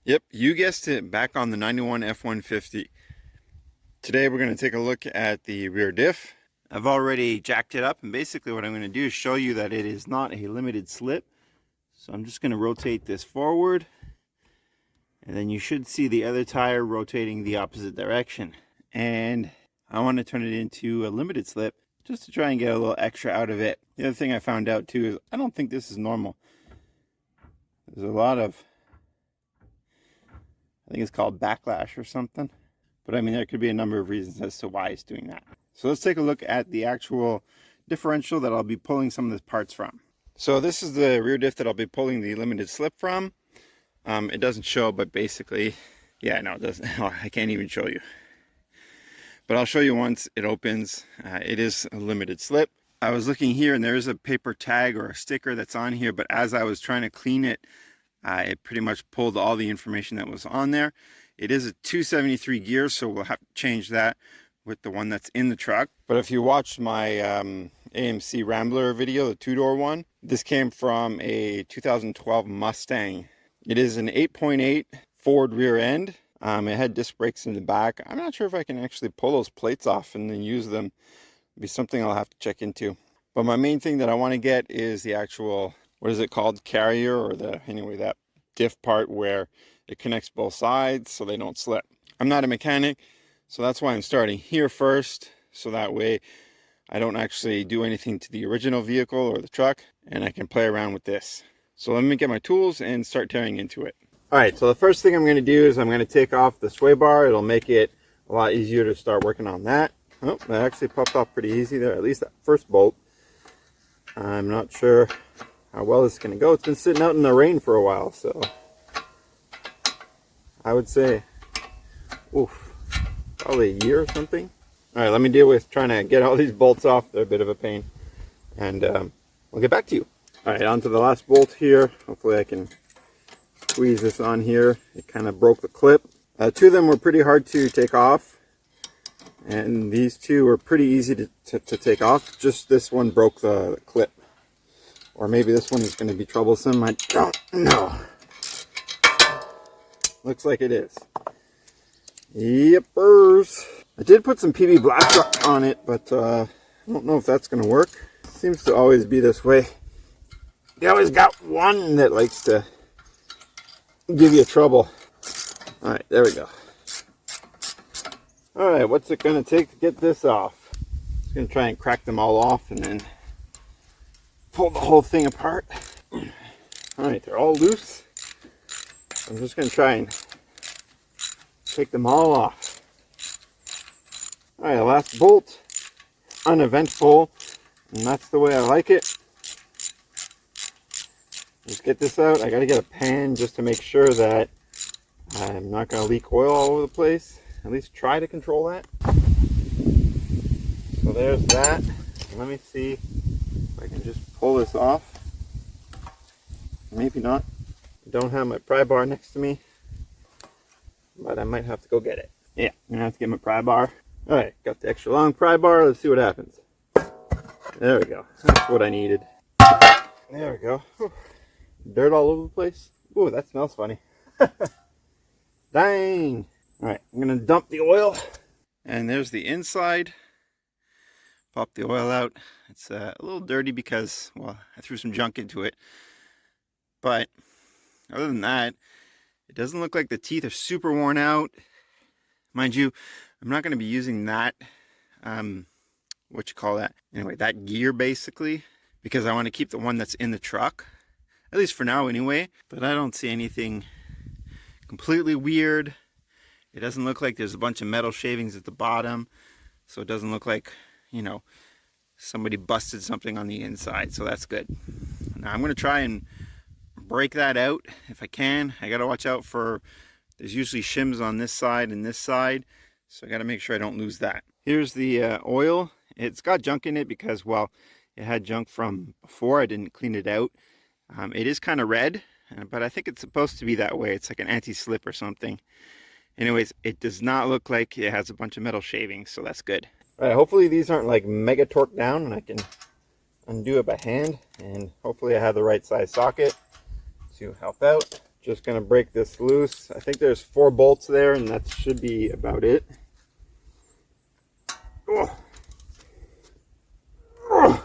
Yep, you guessed it, back on the 91 F-150. Today we're going to take a look at the rear diff. I've already jacked it up, and basically what I'm going to do is show you that it is not a limited slip. So I'm just going to rotate this forward, and then you should see the other tire rotating the opposite direction. And I want to turn it into a limited slip just to try and get a little extra out of it. The other thing I found out too is I don't think this is normal. There's a lot of, I think it's called backlash or something. But I mean, there could be a number of reasons as to why it's doing that. So let's take a look at the actual differential that I'll be pulling some of the parts from. So this is the rear diff that I'll be pulling the limited slip from. It doesn't show, but basically, yeah, no, it doesn't. I can't even show you. But I'll show you once it opens. It is a limited slip. I was looking here and there is a paper tag or a sticker that's on here, but as I was trying to clean it, it pretty much pulled all the information that was on there. It is a 273 gear, so we'll have to change that with the one that's in the truck. But if you watched my AMC Rambler video, the two-door one, this came from a 2012 Mustang. It is an 8.8 Ford rear end. It had disc brakes in the back. I'm not sure if I can actually pull those plates off and then use them. It'll be something I'll have to check into. But my main thing that I want to get is the actual, what is it called, carrier, or that diff part where it connects both sides so they don't slip. I'm not a mechanic, so that's why I'm starting here first, so that way I don't actually do anything to the original vehicle or the truck, and I can play around with this. So let me get my tools and start tearing into it. Alright, so the first thing I'm going to do is I'm going to take off the sway bar. It'll make it a lot easier to start working on that. Oh, that actually popped off pretty easy there, at least that first bolt. I'm not sure how well this is going to go. It's been sitting out in the rain for a while, so I would say, oof, probably a year or something. All right, let me deal with trying to get all these bolts off. They're a bit of a pain, and we'll get back to you. All right, on to the last bolt here. Hopefully I can squeeze this on here. It kind of broke the clip. Two of them were pretty hard to take off, and these two were pretty easy to take off. Just this one broke the clip. Or maybe this one is going to be troublesome. I don't know. Looks like it is. Yepers. I did put some PB Black Rock on it, but I don't know if that's going to work. Seems to always be this way. You always got one that likes to give you trouble. Alright, there we go. Alright, what's it going to take to get this off? I'm going to try and crack them all off and then pull the whole thing apart. Alright, they're all loose. I'm just going to try and take them all off. Alright, last bolt. Uneventful. And that's the way I like it. Let's get this out. I got to get a pan just to make sure that I'm not going to leak oil all over the place. At least try to control that. So there's that. Let me see if I can just pull this off. Maybe not. I don't have my pry bar next to me, but I might have to go get it. Yeah, I'm gonna have to get my pry bar. Alright, got the extra long pry bar. Let's see what happens. There we go. That's what I needed. There we go. Whew. Dirt all over the place. Ooh, that smells funny. Dang. Alright, I'm gonna dump the oil. And there's the inside. Pop the oil out. It's a little dirty because, well, I threw some junk into it. But other than that, it doesn't look like the teeth are super worn out. Mind you, I'm not going to be using that, what you call that? Anyway, that gear basically, because I want to keep the one that's in the truck. At least for now anyway. But I don't see anything completely weird. It doesn't look like there's a bunch of metal shavings at the bottom. So it doesn't look like, you know, somebody busted something on the inside. So that's good. Now I'm going to try and break that out if I can. I got to watch out for, there's usually shims on this side and this side. So I got to make sure I don't lose that. Here's the oil. It's got junk in it because, well, it had junk from before. I didn't clean it out. It is kind of red, but I think it's supposed to be that way. It's like an anti-slip or something. Anyways, it does not look like it has a bunch of metal shavings, so that's good. All right, hopefully these aren't like mega torqued down and I can undo it by hand. And hopefully I have the right size socket to help out. Just gonna break this loose. I think there's 4 bolts there, and that should be about it. Oh. Oh.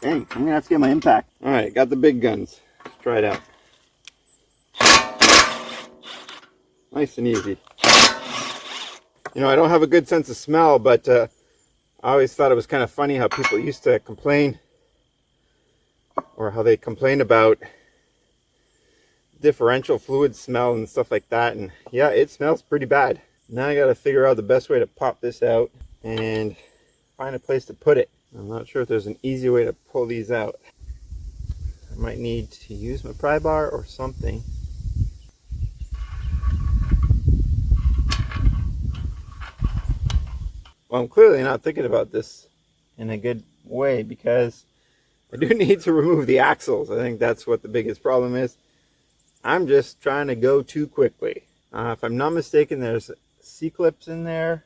Dang, I'm gonna have to get my impact. All right, got the big guns. Let's try it out. Nice and easy. You know, I don't have a good sense of smell, but I always thought it was kind of funny how people used to complain, or how they complain about differential fluid smell and stuff like that. And yeah, it smells pretty bad. Now I got to figure out the best way to pop this out and find a place to put it. I'm not sure if there's an easy way to pull these out. I might need to use my pry bar or something. Well, I'm clearly not thinking about this in a good way, because I do need to remove the axles. I think that's what the biggest problem is. I'm just trying to go too quickly. If I'm not mistaken, there's C-clips in there.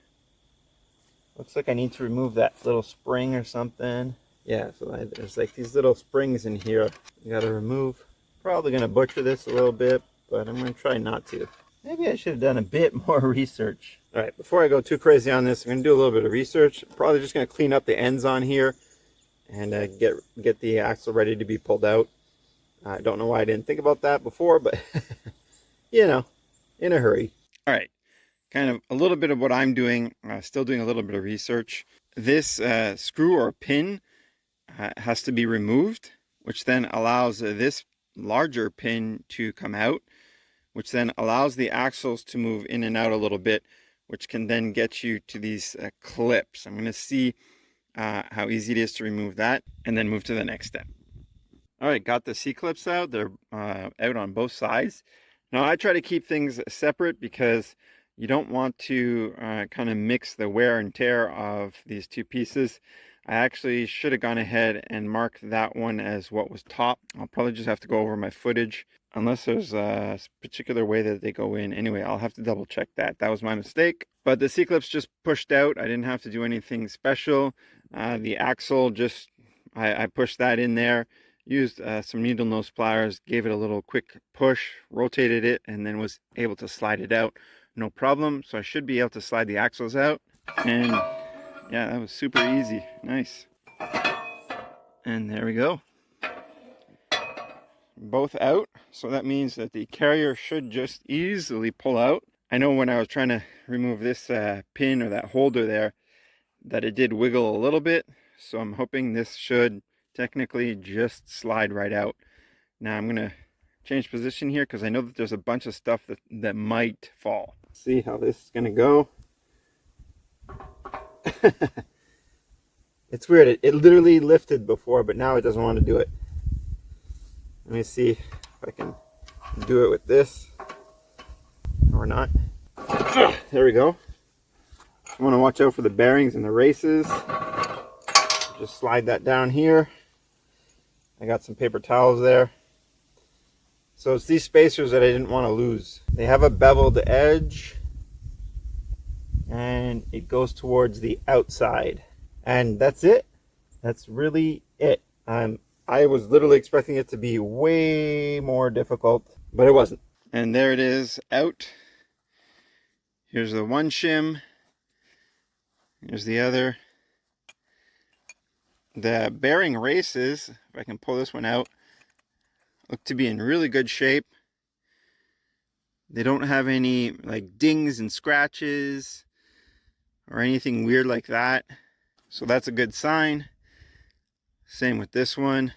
Looks like I need to remove that little spring or something. Yeah, so there's like these little springs in here you gotta remove. Probably gonna butcher this a little bit, but I'm gonna try not to. Maybe I should have done a bit more research. All right, before I go too crazy on this, I'm gonna do a little bit of research. Probably just gonna clean up the ends on here and get the axle ready to be pulled out. I don't know why I didn't think about that before, but you know, in a hurry. All right, kind of a little bit of what I'm doing, still doing a little bit of research. This screw or pin has to be removed, which then allows this larger pin to come out, which then allows the axles to move in and out a little bit, which can then get you to these clips. I'm going to see how easy it is to remove that and then move to the next step. All right, got the C-clips out. They're out on both sides. Now I try to keep things separate because you don't want to kind of mix the wear and tear of these two pieces. I actually should have gone ahead and marked that one as what was top. I'll probably just have to go over my footage, unless there's a particular way that they go in. Anyway, I'll have to double check that. That was my mistake. But the C-clips just pushed out. I didn't have to do anything special. The axle, just I pushed that in there. Used some needle nose pliers, gave it a little quick push, rotated it, and then was able to slide it out. No problem. So I should be able to slide the axles out. And yeah, that was super easy. Nice. And there we go. Both out. So that means that the carrier should just easily pull out. I know when I was trying to remove this pin or that holder there, that it did wiggle a little bit. So I'm hoping this should technically just slide right out. Now I'm going to change position here because I know that there's a bunch of stuff that might fall. Let's see how this is going to go. It's weird. It literally lifted before, but now it doesn't want to do it. Let me see if I can do it with this or not. There we go. I want to watch out for the bearings and the races. Just slide that down here. I got some paper towels there. So it's these spacers that I didn't want to lose. They have a beveled edge and it goes towards the outside. And that's it. That's really it. I was literally expecting it to be way more difficult, but it wasn't. And there it is, out. Here's the one shim. Here's the other. The bearing races, if I can pull this one out, look to be in really good shape. They don't have any like dings and scratches or anything weird like that. So that's a good sign. Same with this one.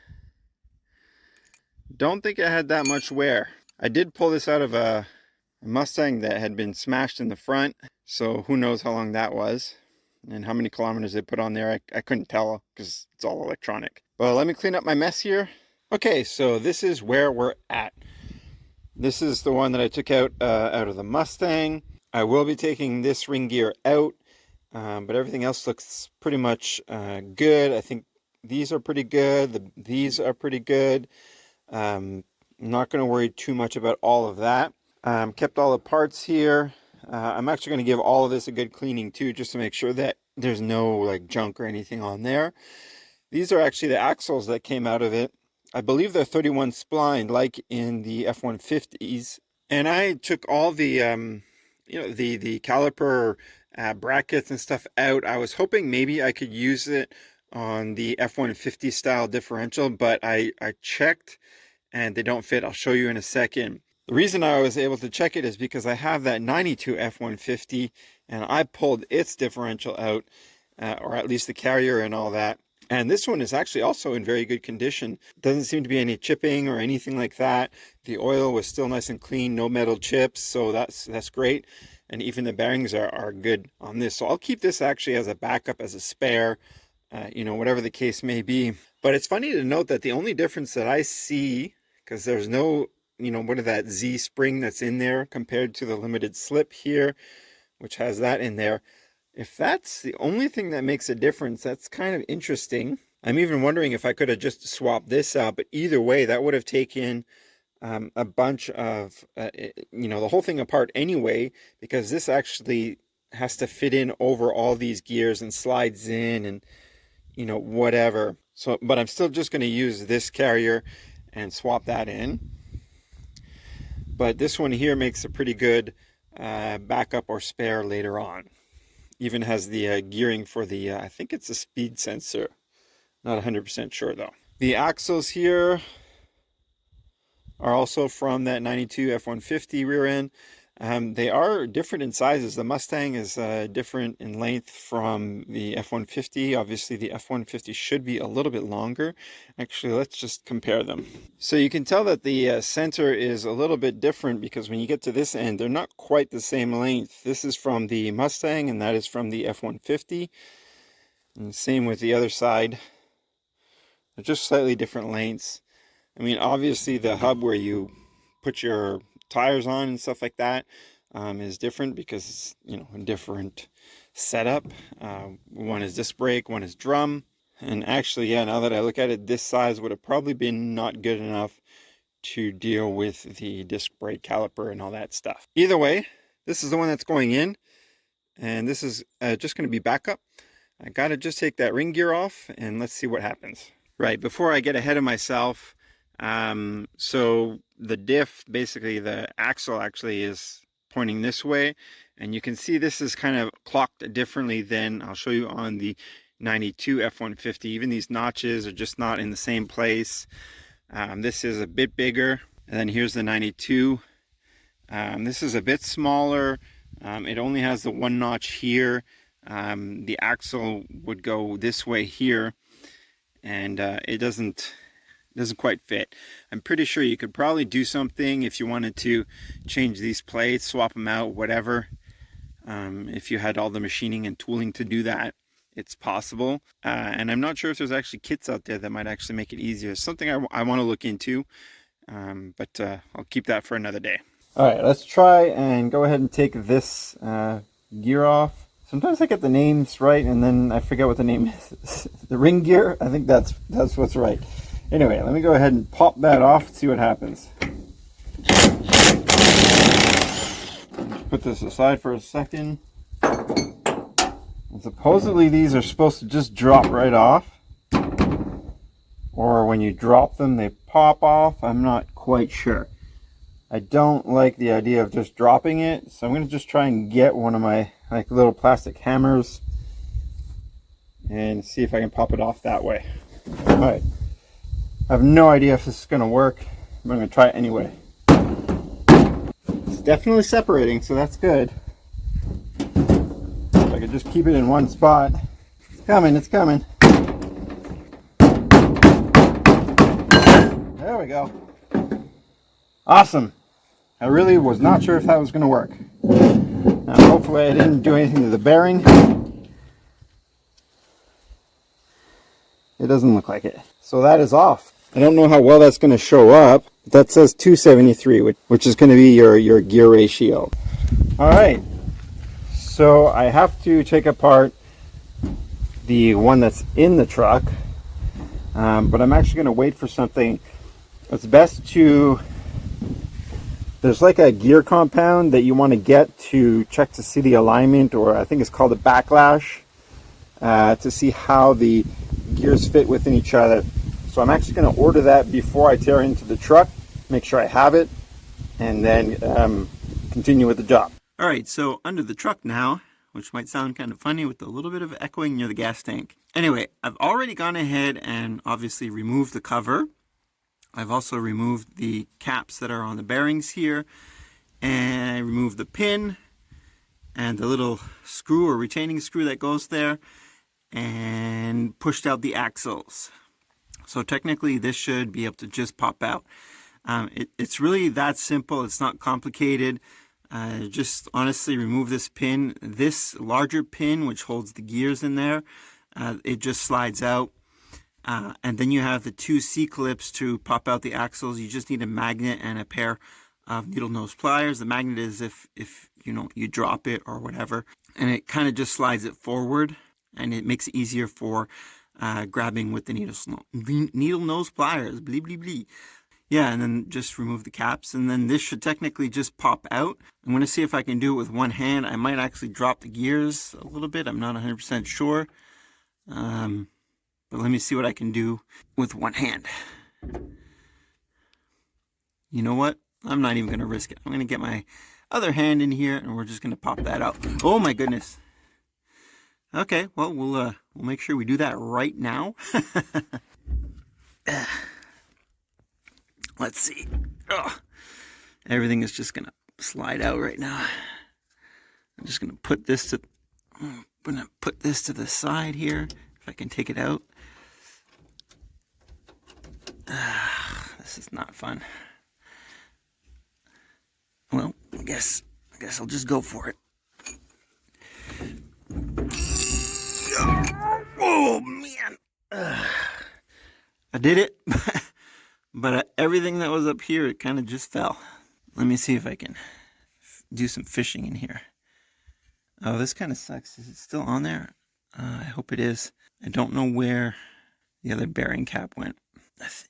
Don't think it had that much wear. I did pull this out of a Mustang that had been smashed in the front. So who knows how long that was and how many kilometers they put on there. I couldn't tell because it's all electronic. But let me clean up my mess here. Okay, so this is where we're at. This is the one that I took out of the Mustang. I will be taking this ring gear out, but everything else looks pretty much good. I think these are pretty good. These are pretty good. I'm not going to worry too much about all of that. Kept all the parts here. I'm actually going to give all of this a good cleaning too, just to make sure that There's no like junk or anything on there. These are actually the axles that came out of it. I believe they're 31 spline, like in the F-150s. And I took all the, the caliper brackets and stuff out. I was hoping maybe I could use it on the F-150 style differential, but I checked and they don't fit. I'll show you in a second. The reason I was able to check it is because I have that 92 F-150 and I pulled its differential out, or at least the carrier and all that. And this one is actually also in very good condition. Doesn't seem to be any chipping or anything like that. The oil was still nice and clean, no metal chips, so that's great. And even the bearings are good on this. So I'll keep this actually as a backup, as a spare, whatever the case may be. But it's funny to note that the only difference that I see, because there's no, what is that Z spring that's in there compared to the limited slip here, which has that in there. If that's the only thing that makes a difference, that's kind of interesting. I'm even wondering if I could have just swapped this out, but either way, that would have taken a bunch of, the whole thing apart anyway, because this actually has to fit in over all these gears and slides in and, whatever. So, but I'm still just going to use this carrier and swap that in. But this one here makes a pretty good backup or spare later on. Even has the gearing for the, I think it's a speed sensor. Not 100% sure though. The axles here are also from that 92 F-150 rear end. They are different in sizes. The Mustang is different in length from the F-150. Obviously the F-150 should be a little bit longer. Actually, let's just compare them. So you can tell that the center is a little bit different because when you get to this end, they're not quite the same length. This is from the Mustang and that is from the F-150. And same with the other side. They're just slightly different lengths. I mean, obviously the hub where you put your tires on and stuff like that is different because it's, a different setup. One is disc brake, one is drum. And actually, yeah, now that I look at it, this size would have probably been not good enough to deal with the disc brake caliper and all that stuff. Either way, this is the one that's going in, and this is just going to be backup. I got to just take that ring gear off and let's see what happens. Right, before I get ahead of myself, so the diff, basically the axle actually is pointing this way, and you can see this is kind of clocked differently than I'll show you on the 92 F-150. Even these notches are just not in the same place. This is a bit bigger, and then here's the 92. This is a bit smaller. It only has the one notch here. The axle would go this way here, and it doesn't quite fit. I'm pretty sure you could probably do something if you wanted to change these plates, swap them out, whatever. If you had all the machining and tooling to do that, it's possible. And I'm not sure if there's actually kits out there that might actually make it easier. It's something I want to look into, but I'll keep that for another day. All right, let's try and go ahead and take this gear off. Sometimes I get the names right and then I forget what the name is. The ring gear, I think that's what's right. Anyway, let me go ahead and pop that off and see what happens. Put this aside for a second. And supposedly these are supposed to just drop right off. Or when you drop them, they pop off. I'm not quite sure. I don't like the idea of just dropping it, so I'm going to just try and get one of my little plastic hammers and see if I can pop it off that way. All right. I have no idea if this is going to work, but I'm going to try it anyway. It's definitely separating, so that's good. If I could just keep it in one spot. It's coming, it's coming. There we go. Awesome. I really was not sure if that was going to work. Now, hopefully I didn't do anything to the bearing. It doesn't look like it. So that is off. I don't know how well that's going to show up. But that says 273, which is going to be your gear ratio. All right. So I have to take apart the one that's in the truck. But I'm actually going to wait for something. It's best to... There's like a gear compound that you want to get to check to see the alignment, or I think it's called a backlash. to see how the gears fit within each other. So I'm actually going to order that before I tear into the truck, make sure I have it, and then continue with the job. All right, so under the truck now, which might sound kind of funny with a little bit of echoing near the gas tank. Anyway, I've already gone ahead and obviously removed the cover. I've also removed the caps that are on the bearings here, and I removed the pin and the little screw or retaining screw that goes there, and pushed out the axles. So technically this should be able to just pop out. It's really that simple. It's not complicated. Just honestly remove this pin. This larger pin, which holds the gears in there, it just slides out. And then you have the two C-clips to pop out the axles. You just need a magnet and a pair of needle nose pliers. The magnet is if you know, you drop it or whatever, and it kind of just slides it forward, and it makes it easier for grabbing with the needle nose pliers. Blee, blee, blee. Yeah, and then just remove the caps, and then this should technically just pop out. I'm going to see if I can do it with one hand. I might actually drop the gears a little bit. I'm not 100% sure. But let me see what I can do with one hand. You know what? I'm not even going to risk it. I'm going to get my other hand in here, and we're just going to pop that out. Oh my goodness. Okay, well, we'll make sure we do that right now. Let's see. Oh, everything is just gonna slide out right now. I'm just gonna put this to the side here, if I can take it out. This is not fun. Well, I guess I'll just go for it. Oh man, I did it. But everything that was up here, it kind of just fell. Let me see if I can do some fishing in here. Oh, this kind of sucks. Is it still on there? I hope it is. I don't know where the other bearing cap went.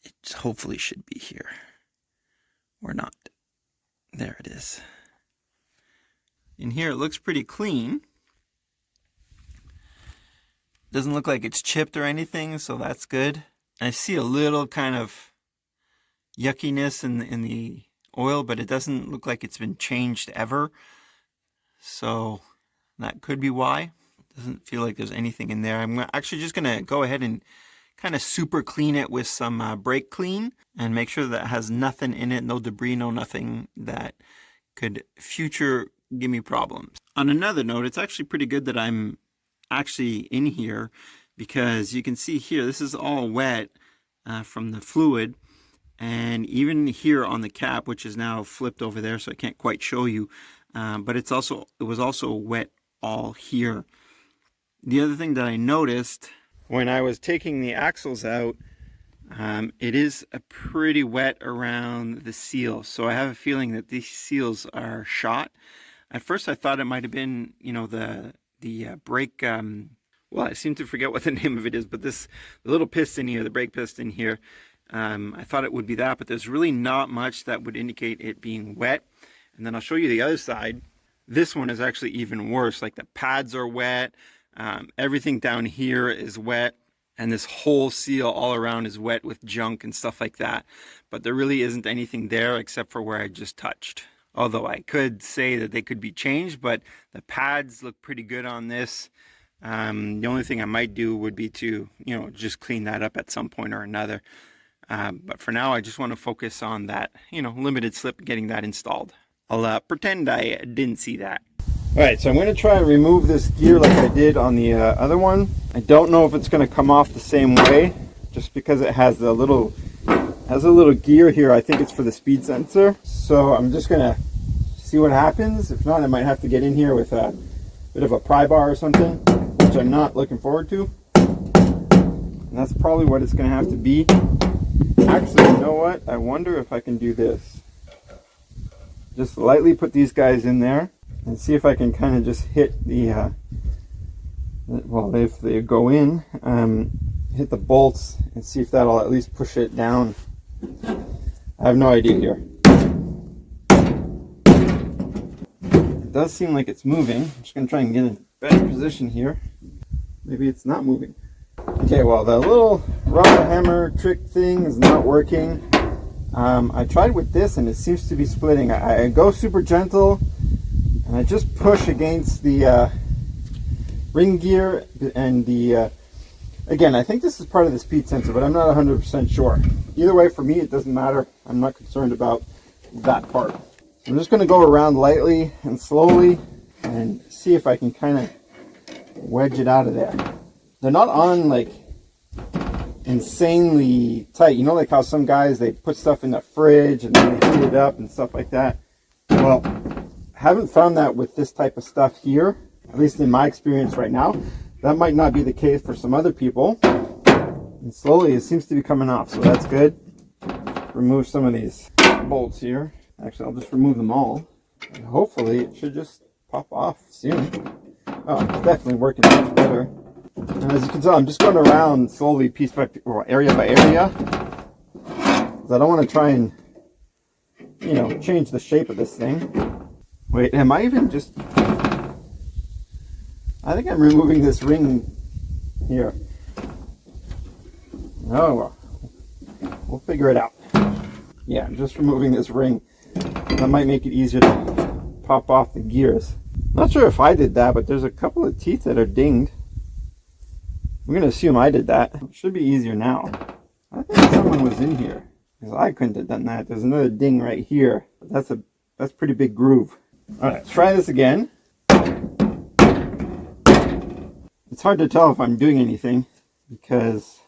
It hopefully should be here. Or not. There it is. In here, it looks pretty clean. Doesn't look like it's chipped or anything, so that's good. I see a little kind of yuckiness in the oil, but it doesn't look like it's been changed ever. So that could be why. It doesn't feel like there's anything in there. I'm actually just going to go ahead and kind of super clean it with some brake clean and make sure that it has nothing in it, no debris, no nothing that could give me problems. On another note, it's actually pretty good that I'm actually in here, because you can see here, this is all wet from the fluid. And even here on the cap, which is now flipped over there, so I can't quite show you, but it was also wet all here. The other thing that I noticed when I was taking the axles out, it is pretty wet around the seals. So I have a feeling that these seals are shot. At first I thought it might have been, you know, the brake, well, I seem to forget what the name of it is, but the little piston here, the brake piston here, I thought it would be that, but there's really not much that would indicate it being wet. And then I'll show you the other side. This one is actually even worse. Like the pads are wet, everything down here is wet, and this whole seal all around is wet with junk and stuff like that. But there really isn't anything there except for where I just touched. Although I could say that they could be changed, but the pads look pretty good on this. The only thing I might do would be to, you know, just clean that up at some point or another. But for now, I just want to focus on that, you know, limited slip, getting that installed. I'll pretend I didn't see that. All right, so I'm going to try and remove this gear like I did on the other one. I don't know if it's going to come off the same way, just because it has a little gear here. I think it's for the speed sensor. So I'm just going to see what happens. If not, I might have to get in here with a bit of a pry bar or something, which I'm not looking forward to. And that's probably what it's going to have to be. Actually, you know what? I wonder if I can do this. Just lightly put these guys in there and see if I can kind of just hit the, well, if they go in, hit the bolts and see if that'll at least push it down. I have no idea here. It does seem like it's moving. I'm just going to try and get in a better position here. Maybe it's not moving. Okay, well, the little rubber hammer trick thing is not working. I tried with this and it seems to be splitting. I go super gentle and I just push against the ring gear and the again, I think this is part of the speed sensor, but I'm not 100% sure. Either way, for me it doesn't matter. I'm not concerned about that part. I'm just going to go around lightly and slowly and see if I can kind of wedge it out of there. They're not on like insanely tight. You know, like how some guys, they put stuff in the fridge and then they heat it up and stuff like that. Well, I haven't found that with this type of stuff here, at least in my experience right now. That might not be the case for some other people. And slowly it seems to be coming off, so that's good. Remove some of these bolts here. Actually, I'll just remove them all. And hopefully it should just pop off soon. Oh, it's definitely working much better. And as you can tell, I'm just going around slowly, piece by piece, or area by area. Because I don't want to try and, you know, change the shape of this thing. Wait, am I even just... I think I'm removing this ring here. Oh, well. We'll figure it out. Yeah, I'm just removing this ring. That might make it easier to pop off the gears. Not sure if I did that, but there's a couple of teeth that are dinged. I'm going to assume I did that. It should be easier now. I think someone was in here, because I couldn't have done that. There's another ding right here. But that's a pretty big groove. All right, let's try this again. It's hard to tell if I'm doing anything because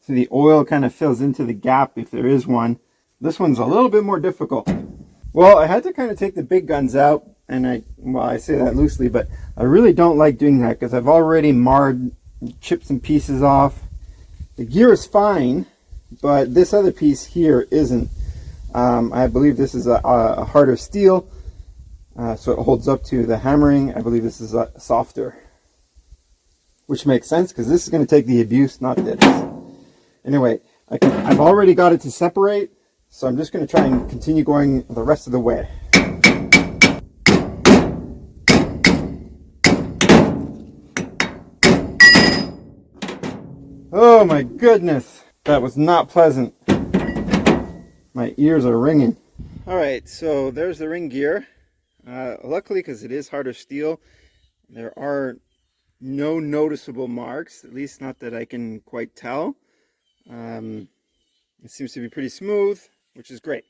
the oil kind of fills into the gap if there is one. This one's a little bit more difficult. Well, I had to kind of take the big guns out, and I say that loosely, but I really don't like doing that because I've already marred, chipped some pieces off. The gear is fine, but this other piece here isn't. I believe this is a harder steel, so it holds up to the hammering. I believe this is softer, which makes sense because this is going to take the abuse, not this. Anyway, I've already got it to separate, so I'm just going to try and continue going the rest of the way. Oh my goodness, that was not pleasant. My ears are ringing. All right, so there's the ring gear. Luckily, because it is harder steel, there are no noticeable marks, at least not that I can quite tell. It seems to be pretty smooth, which is great.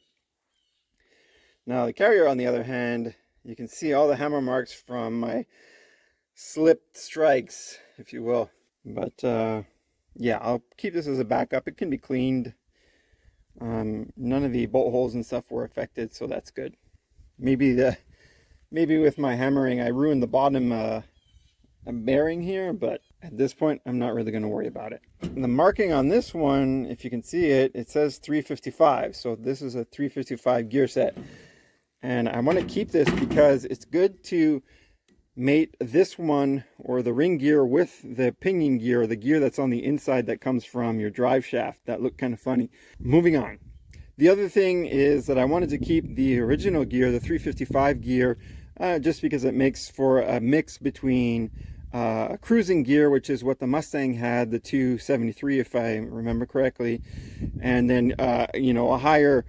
Now the carrier, on the other hand, you can see all the hammer marks from my slipped strikes, if you will. But yeah, I'll keep this as a backup. It can be cleaned. None of the bolt holes and stuff were affected, so that's good. Maybe with my hammering I ruined the bottom bearing here, but at this point I'm not really going to worry about it. And the marking on this one, if you can see it, it says 355. So this is a 355 gear set, and I want to keep this because it's good to mate this one or the ring gear with the pinion gear, or the gear that's on the inside that comes from your drive shaft. That looked kind of funny. Moving on. The other thing is that I wanted to keep the original gear, the 355 gear, just because it makes for a mix between a cruising gear, which is what the Mustang had, the 273 if I remember correctly, and then you know, a higher,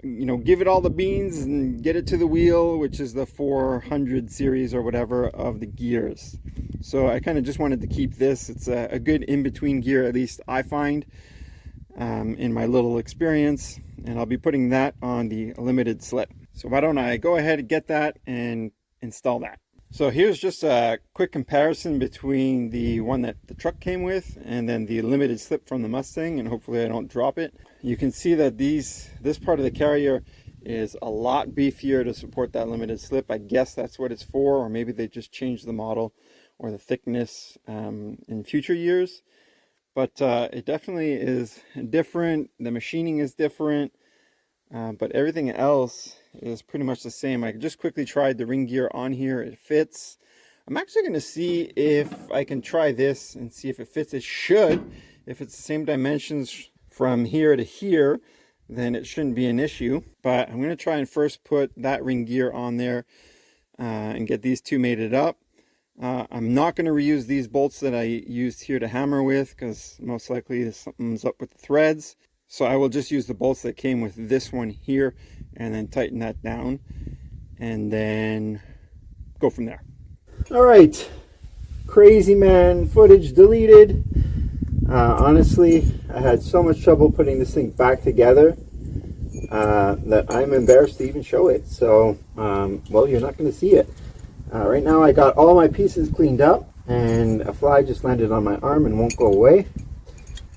you know, give it all the beans and get it to the wheel, which is the 400 series or whatever of the gears. So I kind of just wanted to keep this. It's a good in-between gear, at least I find, in my little experience, and I'll be putting that on the limited slip. So why don't I go ahead and get that and install that. So here's just a quick comparison between the one that the truck came with and then the limited slip from the Mustang, and hopefully I don't drop it. You can see that this part of the carrier is a lot beefier to support that limited slip. I guess that's what it's for, or maybe they just changed the model or the thickness in future years. But it definitely is different. The machining is different, but everything else is pretty much the same. I just quickly tried the ring gear on here. It fits. I'm actually going to see if I can try this and see if it fits. It should. If it's the same dimensions from here to here, then it shouldn't be an issue. But I'm going to try and first put that ring gear on there and get these two mated up. I'm not going to reuse these bolts that I used here to hammer with, because most likely something's up with the threads. So I will just use the bolts that came with this one here and then tighten that down and then go from there. All right, crazy man footage deleted. Honestly, I had so much trouble putting this thing back together that I'm embarrassed to even show it. So, well, you're not going to see it. Right now I got all my pieces cleaned up and a fly just landed on my arm and won't go away.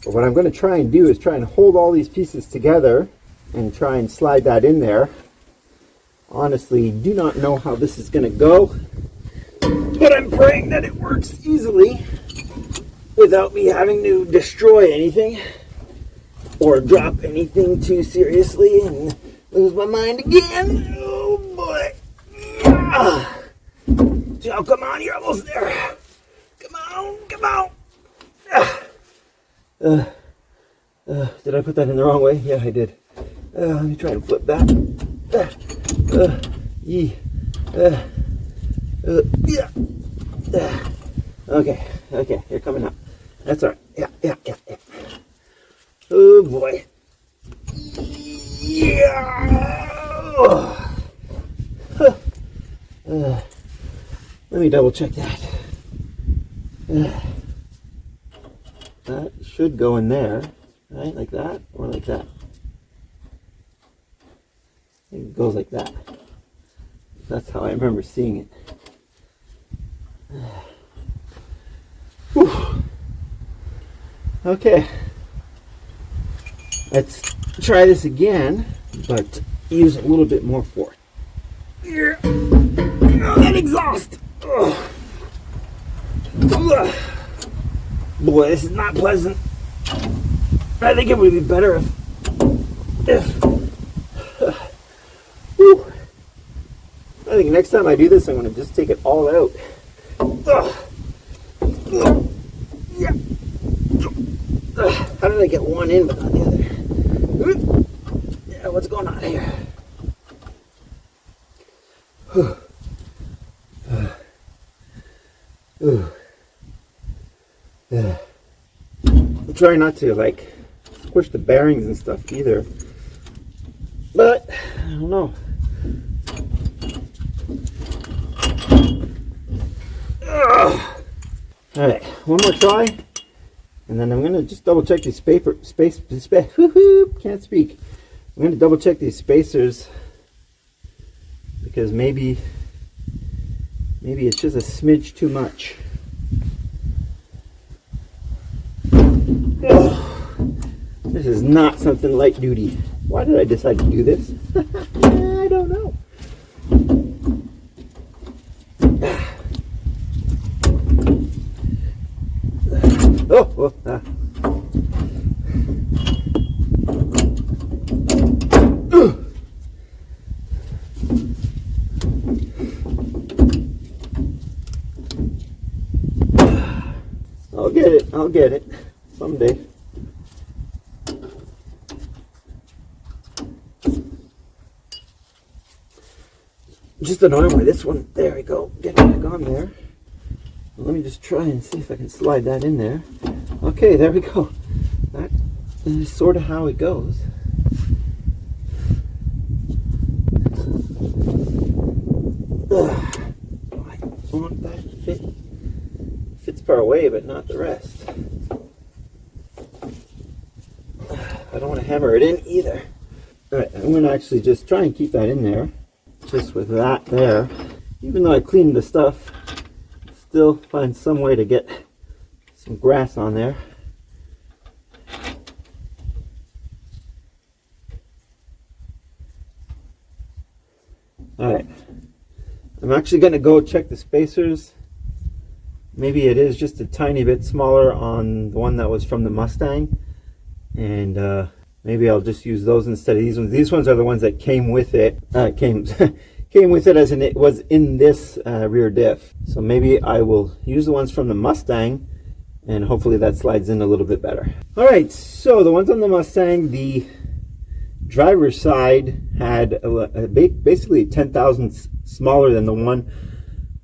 But what I'm going to try and do is try and hold all these pieces together and try and slide that in there. Honestly, do not know how this is going to go, but I'm praying that it works easily without me having to destroy anything or drop anything too seriously and lose my mind again. Oh boy. Yeah. Joe, come on, you're almost there. Come on, come on. Did I put that in the wrong way? Yeah, I did. Let me try and flip that. Yeah. Okay, you're coming up. That's all right. Yeah. Oh boy. Yeah. Let me double check that. That should go in there, right? Like that or like that. I think it goes like that. That's how I remember seeing it. Whew. Okay. Let's try this again, but use a little bit more force. Here. Oh, that exhaust. Ugh. Boy, this is not pleasant. I think it would be better if I think next time I do this, I'm going to just take it all out. Yeah. How did I get one in but not the other? Yeah, what's going on here? I'm trying not to like squish the bearings and stuff either, but I don't know. All right, one more try, and then I'm gonna just double check these can't speak. I'm gonna double check these spacers because maybe it's just a smidge too much. This is not something light duty. Why did I decide to do this? I don't know. I'll get it someday. Just annoying why this one, there we go, get it back on there. Let me just try and see if I can slide that in there. Okay, there we go. That is sort of how it goes. I want that to fit. Fits far away, but not the rest. I don't want to hammer it in either. Alright, I'm going to actually just try and keep that in there. Just with that there. Even though I cleaned the stuff, still find some way to get some grass on there. Alright, I'm actually going to go check the spacers. Maybe it is just a tiny bit smaller on the one that was from the Mustang, and maybe I'll just use those instead of these ones. These ones are the ones that came with it. Came with it as in it was in this rear diff. So maybe I will use the ones from the Mustang, and hopefully that slides in a little bit better. All right, so the ones on the Mustang, the driver's side had basically 10 thousandths smaller than the one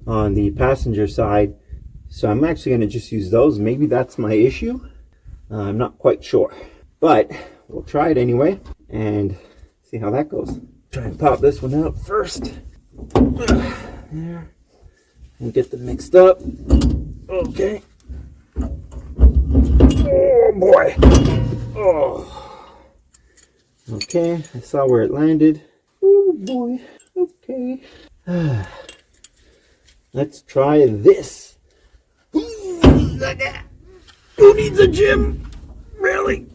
on the passenger side. So I'm actually going to just use those. Maybe that's my issue. I'm not quite sure. But we'll try it anyway and see how that goes. Try and pop this one out first. There. And get them mixed up. Okay. Oh boy. Oh. Okay, I saw where it landed. Oh boy. Okay. Let's try this. Who needs a gym? Really?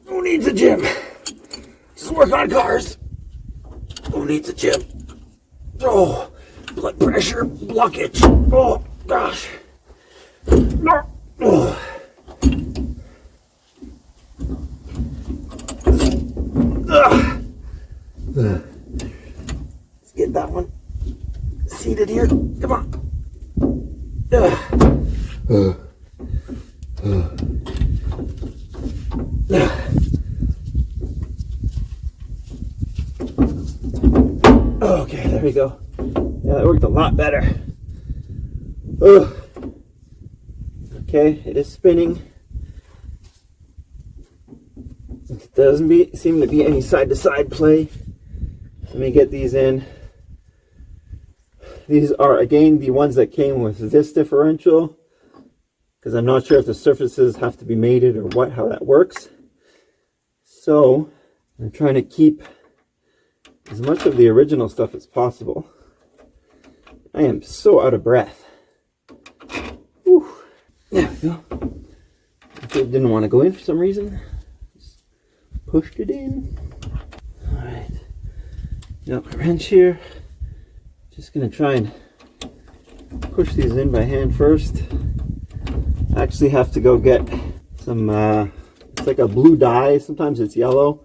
Who needs a gym? Just work on cars. Who needs a gym? Oh, blood pressure blockage. Oh gosh. No. Oh. Let's get that one seated here. Come on. Okay, there we go. Yeah, that worked a lot better. Okay, it is spinning. It doesn't seem to be any side-to-side play. Let me get these in. These are, again, the ones that came with this differential, because I'm not sure if the surfaces have to be mated or how that works. So I'm trying to keep as much of the original stuff as possible. I am so out of breath. Whew. There we go. It didn't want to go in for some reason. Just pushed it in. Alright. Got my wrench here. Just going to try and push these in by hand first. I actually have to go get some, it's like a blue dye. Sometimes it's yellow,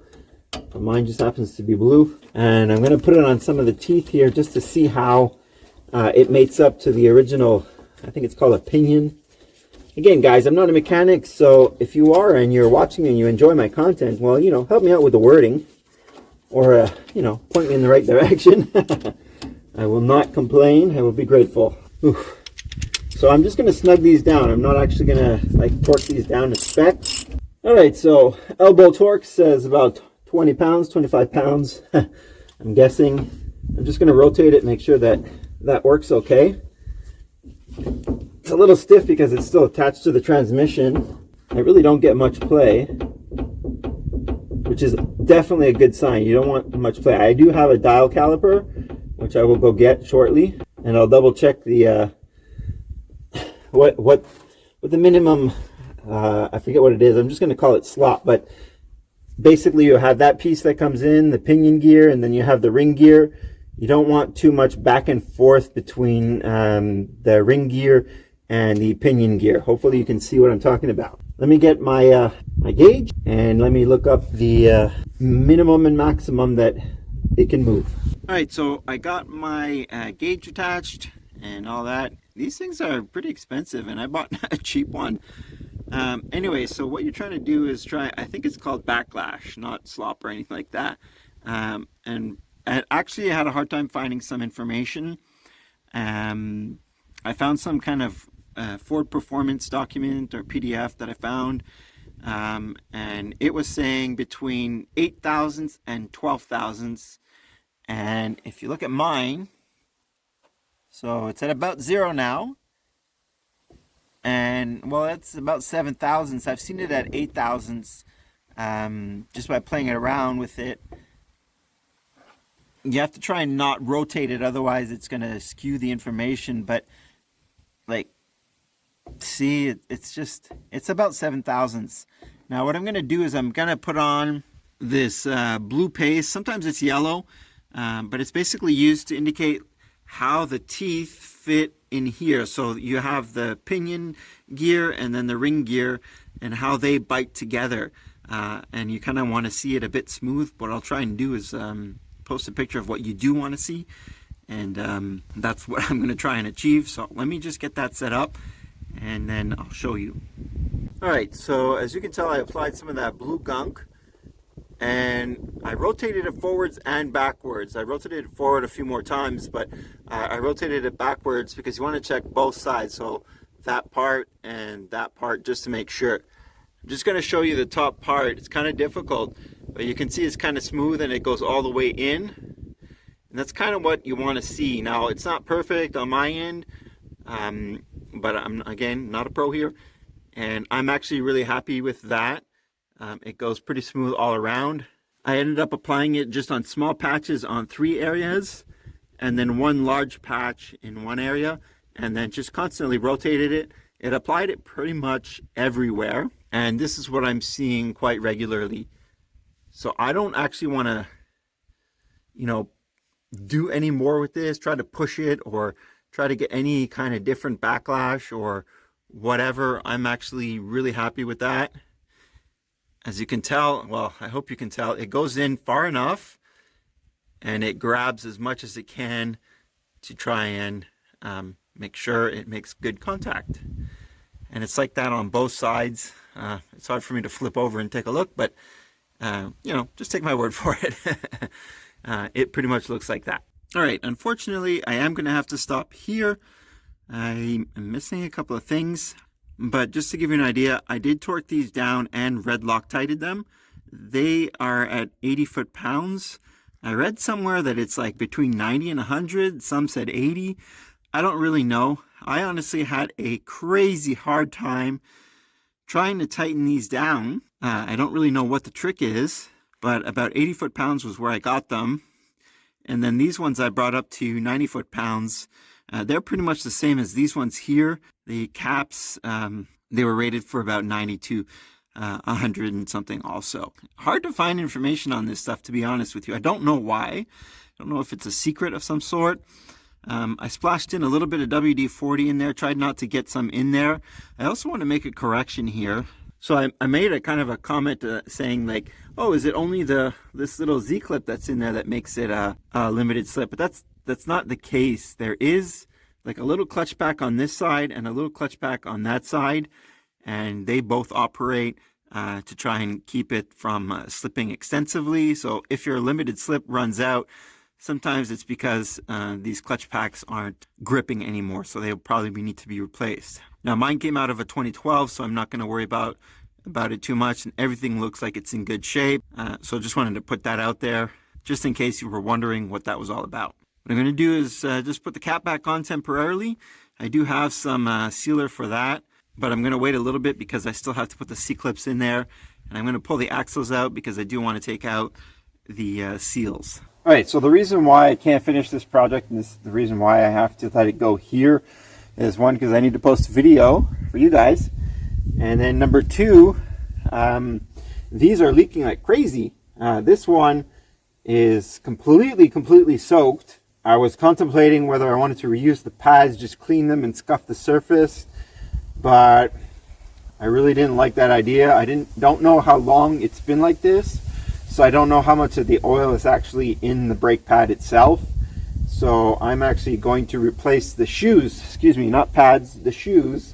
but mine just happens to be blue. And I'm going to put it on some of the teeth here just to see how it mates up to the original. I think it's called a pinion. Again, guys, I'm not a mechanic, so if you are and you're watching and you enjoy my content, well, you know, help me out with the wording, or, you know, point me in the right direction. I will not complain. I will be grateful. Oof. So I'm just going to snug these down. I'm not actually going to like torque these down to spec. All right, so elbow torque says about 20 pounds, 25 pounds. I'm guessing. I'm just going to rotate it, make sure that that works okay. It's a little stiff because it's still attached to the transmission. I really don't get much play, which is definitely a good sign. You don't want much play. I do have a dial caliper, which I will go get shortly, and I'll double check the what the minimum. I forget what it is. I'm just going to call it slop, but basically you have that piece that comes in, the pinion gear, and then you have the ring gear. You don't want too much back and forth between the ring gear and the pinion gear. Hopefully you can see what I'm talking about. Let me get my my gauge, and let me look up the minimum and maximum that it can move. All right, so I got my gauge attached and all that. These things are pretty expensive, and I bought a cheap one. Anyway, so what you're trying to do is I think it's called backlash, not slop or anything like that. And I actually had a hard time finding some information. I found some kind of Ford performance document or PDF that I found, and it was saying between 8 thousandths and 12 thousandths. And if you look at mine, so it's at about 0 now, and well, it's about 7 thousandths. I've seen it at 8 thousandths just by playing it around with it. You have to try and not rotate it, otherwise it's going to skew the information. But like, see, it's about 7 thousandths. Now what I'm going to do is I'm going to put on this blue paste. Sometimes it's yellow, but it's basically used to indicate how the teeth fit in here. So you have the pinion gear and then the ring gear, and how they bite together. And you kind of want to see it a bit smooth. What I'll try and do is post a picture of what you do want to see, and that's what I'm going to try and achieve. So let me just get that set up, and then I'll show you. All right, so as you can tell, I applied some of that blue gunk, and I rotated it forwards and backwards. I rotated it forward a few more times, but I rotated it backwards because you want to check both sides, so that part and that part, just to make sure. I'm just going to show you the top part. It's kind of difficult, but you can see it's kind of smooth and it goes all the way in, and that's kind of what you want to see. Now, it's not perfect on my end, but I'm, again, not a pro here, and I'm actually really happy with that. It goes pretty smooth all around. I ended up applying it just on small patches on 3 areas, and then 1 large patch in 1 area, and then just constantly rotated it. It applied it pretty much everywhere, and this is what I'm seeing quite regularly. So I don't actually want to, you know, do any more with this, try to push it or try to get any kind of different backlash or whatever. I'm actually really happy with that. As you can tell, well, I hope you can tell, it goes in far enough and it grabs as much as it can to try and make sure it makes good contact. And it's like that on both sides. It's hard for me to flip over and take a look, but you know, just take my word for it. It pretty much looks like that. All right, unfortunately, I am going to have to stop here. I'm missing a couple of things. But just to give you an idea, I did torque these down and red Loctited them. They are at 80 foot-pounds. I read somewhere that it's like between 90 and 100. Some said 80. I don't really know. I honestly had a crazy hard time trying to tighten these down. I don't really know what the trick is, but about 80 foot-pounds was where I got them. And then these ones I brought up to 90 foot-pounds. They're pretty much the same as these ones here. The caps, they were rated for about 90 to 100 and something also. Hard to find information on this stuff, to be honest with you. I don't know why. I don't know if it's a secret of some sort. I splashed in a little bit of WD-40 in there, tried not to get some in there. I also want to make a correction here. So I made a kind of a comment saying like, oh, is it only this little Z-clip that's in there that makes it a limited slip? But that's not the case. There is like a little clutch pack on this side and a little clutch pack on that side, and they both operate to try and keep it from slipping extensively. So if your limited slip runs out, sometimes it's because these clutch packs aren't gripping anymore, so they'll probably need to be replaced. Now mine came out of a 2012, so I'm not going to worry about it too much, and everything looks like it's in good shape. So just wanted to put that out there, just in case you were wondering what that was all about. What I'm going to do is just put the cap back on temporarily. I do have some sealer for that, but I'm going to wait a little bit because I still have to put the C-clips in there, and I'm going to pull the axles out because I do want to take out the seals. All right, so the reason why I can't finish this project, and this is the reason why I have to let it go here, is one, because I need to post a video for you guys, and then number 2, these are leaking like crazy. This one is completely soaked. I was contemplating whether I wanted to reuse the pads, just clean them and scuff the surface, but I really didn't like that idea. I don't know how long it's been like this, so I don't know how much of the oil is actually in the brake pad itself. So I'm actually going to replace the shoes, excuse me, not pads, the shoes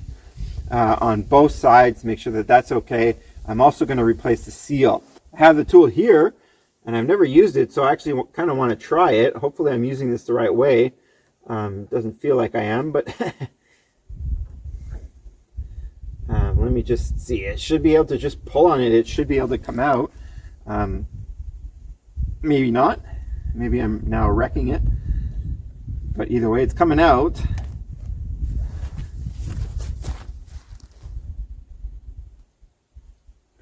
on both sides, make sure that that's okay. I'm also going to replace the seal. I have the tool here, and I've never used it, so I actually kind of want to try it. Hopefully I'm using this the right way. Doesn't feel like I am, but let me just see. It should be able to just pull on it. It should be able to come out. Maybe not. Maybe I'm now wrecking it. But either way, it's coming out.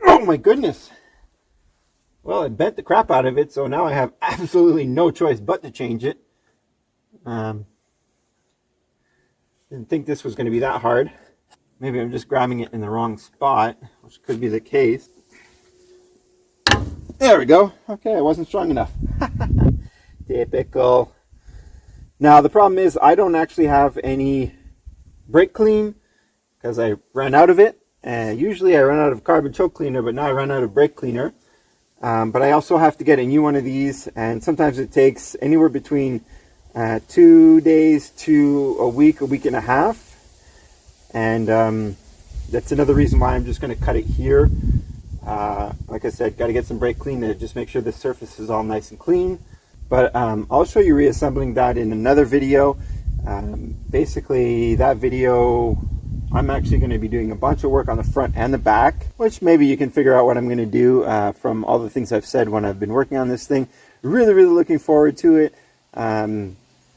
Oh my goodness. Well, I bent the crap out of it, so now I have absolutely no choice but to change it. Didn't think this was going to be that hard. Maybe I'm just grabbing it in the wrong spot, which could be the case. There we go. Okay, I wasn't strong enough. Typical. Now, the problem is I don't actually have any brake clean because I ran out of it. Usually I run out of carbon choke cleaner, but now I run out of brake cleaner. But I also have to get a new one of these, and sometimes it takes anywhere between 2 days to a week and a half. And that's another reason why I'm just going to cut it here. Like I said, got to get some brake clean to just make sure the surface is all nice and clean. But I'll show you reassembling that in another video. Basically, that video, I'm actually going to be doing a bunch of work on the front and the back, which maybe you can figure out what I'm going to do from all the things I've said when I've been working on this thing. Really, really looking forward to it.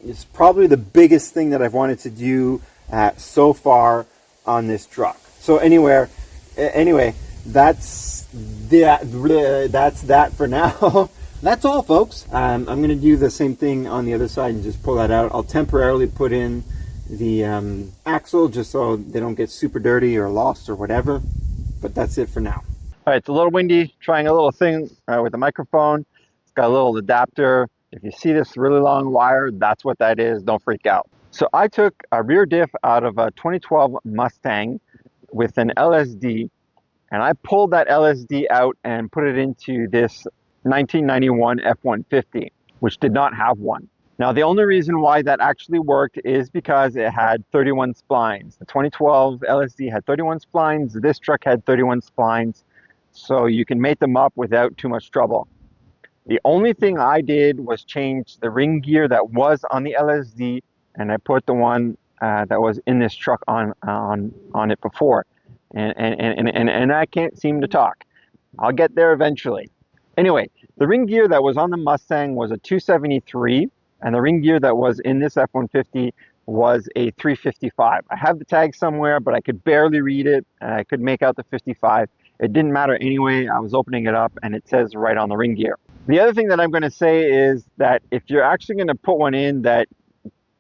It's probably the biggest thing that I've wanted to do so far on this truck. So anyway, that's that for now. That's all, folks. I'm going to do the same thing on the other side and just pull that out. I'll temporarily put in the axle just so they don't get super dirty or lost or whatever. But that's it for now. All right, it's a little windy. Trying a little thing with the microphone. It's got a little adapter. If you see this really long wire, that's what that is. Don't freak out. So I took a rear diff out of a 2012 Mustang with an LSD, and I pulled that LSD out and put it into this 1991 F-150, which did not have one. Now, the only reason why that actually worked is because it had 31 splines. The 2012 LSD had 31 splines. This truck had 31 splines, so you can mate them up without too much trouble. The only thing I did was change the ring gear that was on the LSD, and I put the one that was in this truck on it before. And I can't seem to talk. I'll get there eventually. Anyway, the ring gear that was on the Mustang was a 273, and the ring gear that was in this F-150 was a 355. I have the tag somewhere, but I could barely read it, and I could make out the 55. It didn't matter anyway. I was opening it up, and it says right on the ring gear. The other thing that I'm going to say is that if you're actually going to put one in that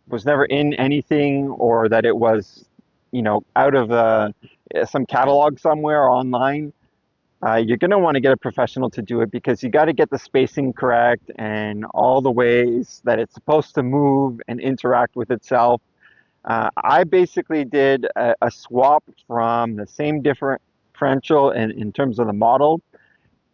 was never in anything, or that it was, you know, out of some catalog somewhere or online, you're going to want to get a professional to do it, because you got to get the spacing correct and all the ways that it's supposed to move and interact with itself. I basically did a swap from the same differential in terms of the model,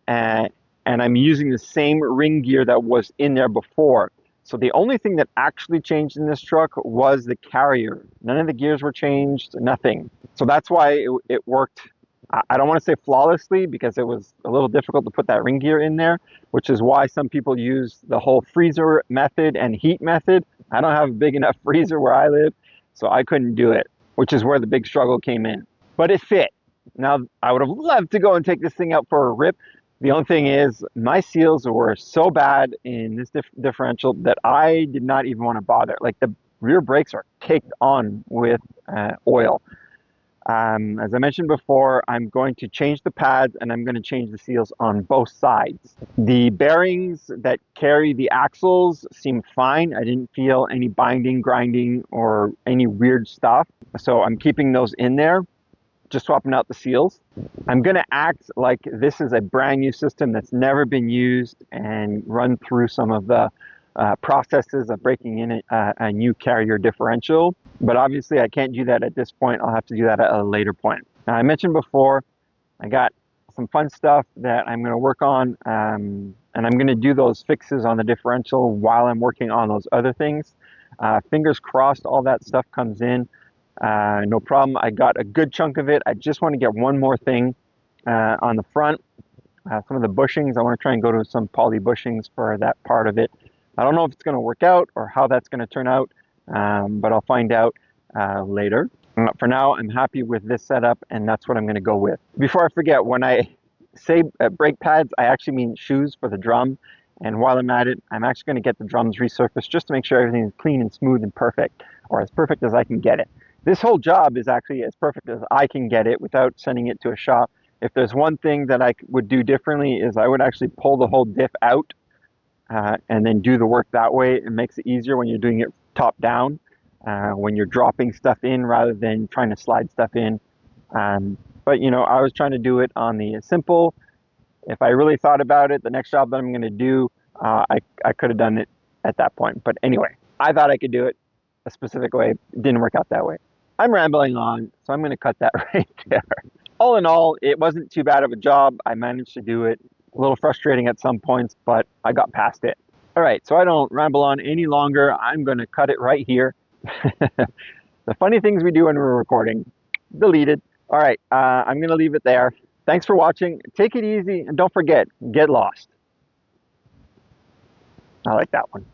and I'm using the same ring gear that was in there before. So the only thing that actually changed in this truck was the carrier. None of the gears were changed, nothing. So that's why it worked. I don't want to say flawlessly, because it was a little difficult to put that ring gear in there, which is why some people use the whole freezer method and heat method. I don't have a big enough freezer where I live, so I couldn't do it, which is where the big struggle came in. But it fit. Now, I would have loved to go and take this thing out for a rip. The only thing is, my seals were so bad in this differential that I did not even want to bother. Like, the rear brakes are caked on with oil. As I mentioned before, I'm going to change the pads, and I'm going to change the seals on both sides. The bearings that carry the axles seem fine. I didn't feel any binding, grinding, or any weird stuff. So I'm keeping those in there, just swapping out the seals. I'm going to act like this is a brand new system that's never been used, and run through some of the processes of breaking in a new carrier differential. But obviously I can't do that at this point. I'll have to do that at a later point. Now, I mentioned before, I got some fun stuff that I'm going to work on, and I'm going to do those fixes on the differential while I'm working on those other things. Fingers crossed all that stuff comes in. No problem. I got a good chunk of it. I just want to get one more thing on the front. Some of the bushings, I want to try and go to some poly bushings for that part of it. I don't know if it's going to work out or how that's going to turn out, but I'll find out later. For now, I'm happy with this setup, and that's what I'm going to go with. Before I forget, when I say brake pads, I actually mean shoes for the drum. And while I'm at it, I'm actually going to get the drums resurfaced just to make sure everything is clean and smooth and perfect, or as perfect as I can get it. This whole job is actually as perfect as I can get it without sending it to a shop. If there's one thing that I would do differently, is I would actually pull the whole diff out and then do the work that way. It makes it easier when you're doing it top down, when you're dropping stuff in rather than trying to slide stuff in. But you know, I was trying to do it on the simple. If I really thought about it, the next job that I'm going to do, I could have done it at that point. But anyway, I thought I could do it a specific way. It didn't work out that way. I'm rambling on, so I'm going to cut that right there. All in all, it wasn't too bad of a job. I managed to do it. A little frustrating at some points, but I got past it. All right, so I don't ramble on any longer. I'm going to cut it right here. The funny things we do when we're recording. Deleted. All right, I'm going to leave it there. Thanks for watching. Take it easy and don't forget, get lost. I like that one.